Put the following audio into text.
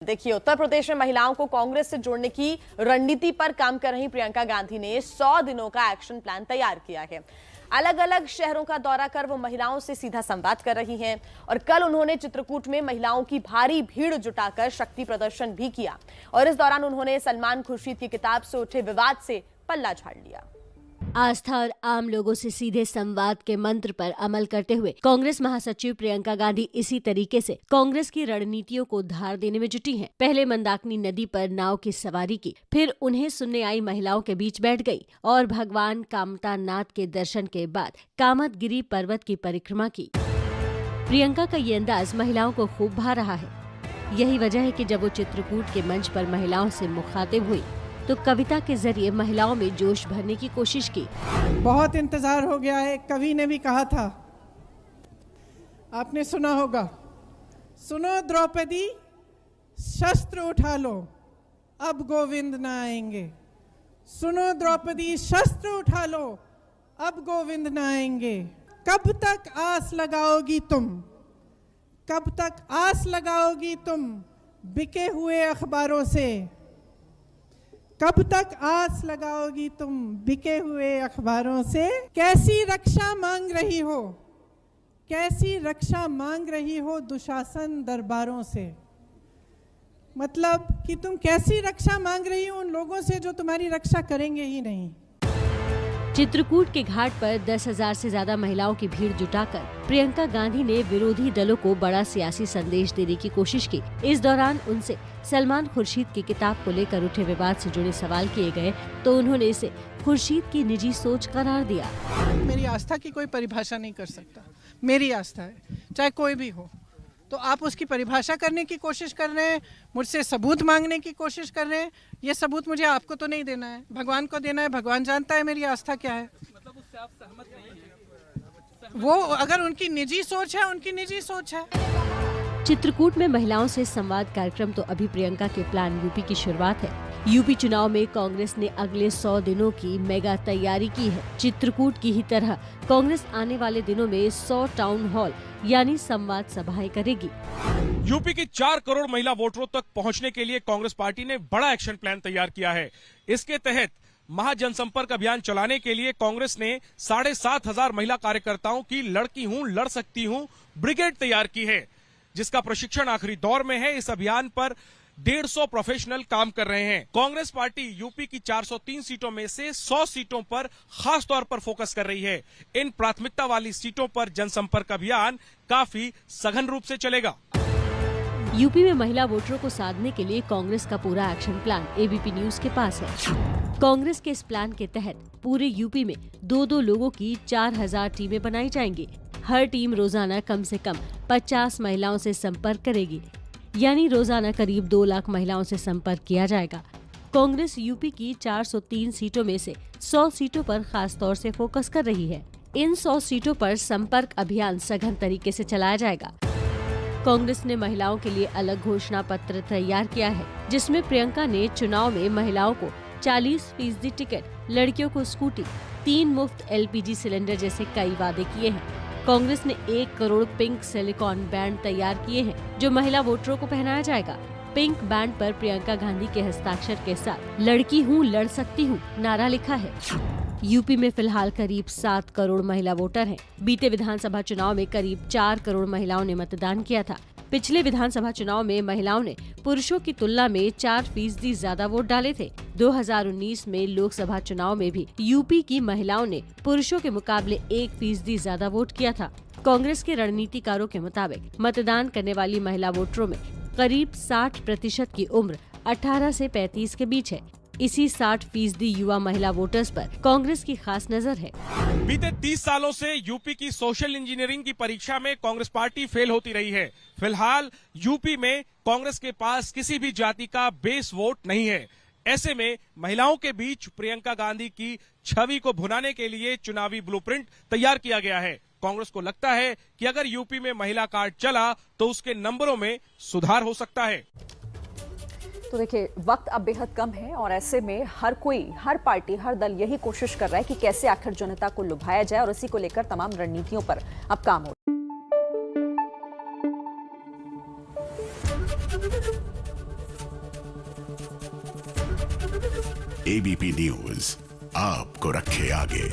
देखिए, उत्तर प्रदेश में महिलाओं को कांग्रेस से जोड़ने की रणनीति पर काम कर रही प्रियंका गांधी ने 100 दिनों का एक्शन प्लान तैयार किया है। अलग अलग शहरों का दौरा कर वो महिलाओं से सीधा संवाद कर रही हैं और कल उन्होंने चित्रकूट में महिलाओं की भारी भीड़ जुटाकर शक्ति प्रदर्शन भी किया और इस दौरान उन्होंने सलमान खुर्शीद की किताब से उठे विवाद से पल्ला झाड़ लिया। आस्था और आम लोगों से सीधे संवाद के मंत्र पर अमल करते हुए कांग्रेस महासचिव प्रियंका गांधी इसी तरीके से कांग्रेस की रणनीतियों को धार देने में जुटी हैं। पहले मंदाकिनी नदी पर नाव की सवारी की, फिर उन्हें सुनने आई महिलाओं के बीच बैठ गई और भगवान कामतानाथ के दर्शन के बाद कामतगिरी पर्वत की परिक्रमा की। प्रियंका का ये अंदाज महिलाओं को खूब भा रहा है। यही वजह है कि जब वो चित्रकूट के मंच पर महिलाओं से मुखातिब हुई तो कविता के जरिए महिलाओं में जोश भरने की कोशिश की। बहुत इंतजार हो गया है। कवि ने भी कहा था, आपने सुना होगा, सुनो द्रौपदी शस्त्र उठा लो, अब गोविंद न आएंगे। सुनो द्रौपदी शस्त्र उठा लो, अब गोविंद न आएंगे। कब तक आस लगाओगी तुम, कब तक आस लगाओगी तुम बिके हुए अखबारों से। कब तक आस लगाओगी तुम बिके हुए अखबारों से। कैसी रक्षा मांग रही हो, कैसी रक्षा मांग रही हो दुशासन दरबारों से। मतलब कि तुम कैसी रक्षा मांग रही हो उन लोगों से जो तुम्हारी रक्षा करेंगे ही नहीं। चित्रकूट के घाट पर 10,000 से ज्यादा महिलाओं की भीड़ जुटाकर प्रियंका गांधी ने विरोधी दलों को बड़ा सियासी संदेश देने की कोशिश की। इस दौरान उनसे सलमान खुर्शीद की किताब को लेकर उठे विवाद से जुड़े सवाल किए गए तो उन्होंने इसे खुर्शीद की निजी सोच करार दिया। मेरी आस्था की कोई परिभाषा नहीं कर सकता। मेरी आस्था है, चाहे कोई भी हो। तो आप उसकी परिभाषा करने की कोशिश कर रहे हैं, मुझसे सबूत मांगने की कोशिश कर रहे हैं। ये सबूत मुझे आपको तो नहीं देना है, भगवान को देना है। भगवान जानता है मेरी आस्था क्या है। मतलब उससे आप सहमत नहीं हैं? वो अगर उनकी निजी सोच है, उनकी निजी सोच है। चित्रकूट में महिलाओं से संवाद कार्यक्रम तो अभी प्रियंका के प्लान यूपी की शुरुआत है। यूपी चुनाव में कांग्रेस ने अगले 100 दिनों की मेगा तैयारी की है। चित्रकूट की ही तरह कांग्रेस आने वाले दिनों में 100 टाउन हॉल यानी संवाद सभाएं करेगी। यूपी की 4 करोड़ महिला वोटरों तक पहुंचने के लिए कांग्रेस पार्टी ने बड़ा एक्शन प्लान तैयार किया है। इसके तहत महाजनसंपर्क अभियान चलाने के लिए कांग्रेस ने 7,500 महिला कार्यकर्ताओं की लड़की हूं लड़ सकती हूं ब्रिगेड तैयार की है, जिसका प्रशिक्षण आखिरी दौर में है। इस अभियान पर 150 प्रोफेशनल काम कर रहे हैं। कांग्रेस पार्टी यूपी की 403 सीटों में से 100 सीटों पर खास तौर पर फोकस कर रही है। इन प्राथमिकता वाली सीटों पर जनसंपर्क अभियान काफी सघन रूप से चलेगा। यूपी में महिला वोटरों को साधने के लिए कांग्रेस का पूरा एक्शन प्लान एबीपी न्यूज के पास है। कांग्रेस के इस प्लान के तहत पूरे यूपी में 2-2 लोगों की 4,000 टीमें बनाई जाएंगी। हर टीम रोजाना कम से कम 50 महिलाओं से संपर्क करेगी, यानी रोजाना करीब 2 लाख महिलाओं से संपर्क किया जाएगा। कांग्रेस यूपी की 403 सीटों में से 100 सीटों पर खास तौर से फोकस कर रही है। इन 100 सीटों पर संपर्क अभियान सघन तरीके से चलाया जाएगा। कांग्रेस ने महिलाओं के लिए अलग घोषणा पत्र तैयार किया है, जिसमें प्रियंका ने चुनाव में महिलाओं को 40% टिकट, लड़कियों को स्कूटी, 3 मुफ्त LPG सिलेंडर जैसे कई वादे किए हैं। कांग्रेस ने 1 करोड़ पिंक सिलिकॉन बैंड तैयार किए हैं, जो महिला वोटरों को पहनाया जाएगा। पिंक बैंड पर प्रियंका गांधी के हस्ताक्षर के साथ लड़की हूँ लड़ सकती हूँ नारा लिखा है। यूपी में फिलहाल करीब 7 करोड़ महिला वोटर हैं। बीते विधानसभा चुनाव में करीब 4 करोड़ महिलाओं ने मतदान किया था। पिछले विधानसभा चुनाव में महिलाओं ने पुरुषों की तुलना में 4% ज्यादा वोट डाले थे। 2019 में लोकसभा चुनाव में भी यूपी की महिलाओं ने पुरुषों के मुकाबले 1% ज्यादा वोट किया था। कांग्रेस के रणनीतिकारों के मुताबिक मतदान करने वाली महिला वोटरों में करीब 60% की उम्र 18 से 35 के बीच है। इसी 60% युवा महिला वोटर्स पर कांग्रेस की खास नजर है। बीते 30 सालों से यूपी की सोशल इंजीनियरिंग की परीक्षा में कांग्रेस पार्टी फेल होती रही है। फिलहाल यूपी में कांग्रेस के पास किसी भी जाति का बेस वोट नहीं है। ऐसे में महिलाओं के बीच प्रियंका गांधी की छवि को भुनाने के लिए चुनावी ब्लूप्रिंट तैयार किया गया है। कांग्रेस को लगता है कि अगर यूपी में महिला कार्ड चला तो उसके नंबरों में सुधार हो सकता है। तो देखिए, वक्त अब बेहद कम है और ऐसे में हर कोई, हर पार्टी, हर दल यही कोशिश कर रहा है कि कैसे आखिर जनता को लुभाया जाए और इसी को लेकर तमाम रणनीतियों पर अब काम हो एबीपी न्यूज आपको रखे आगे।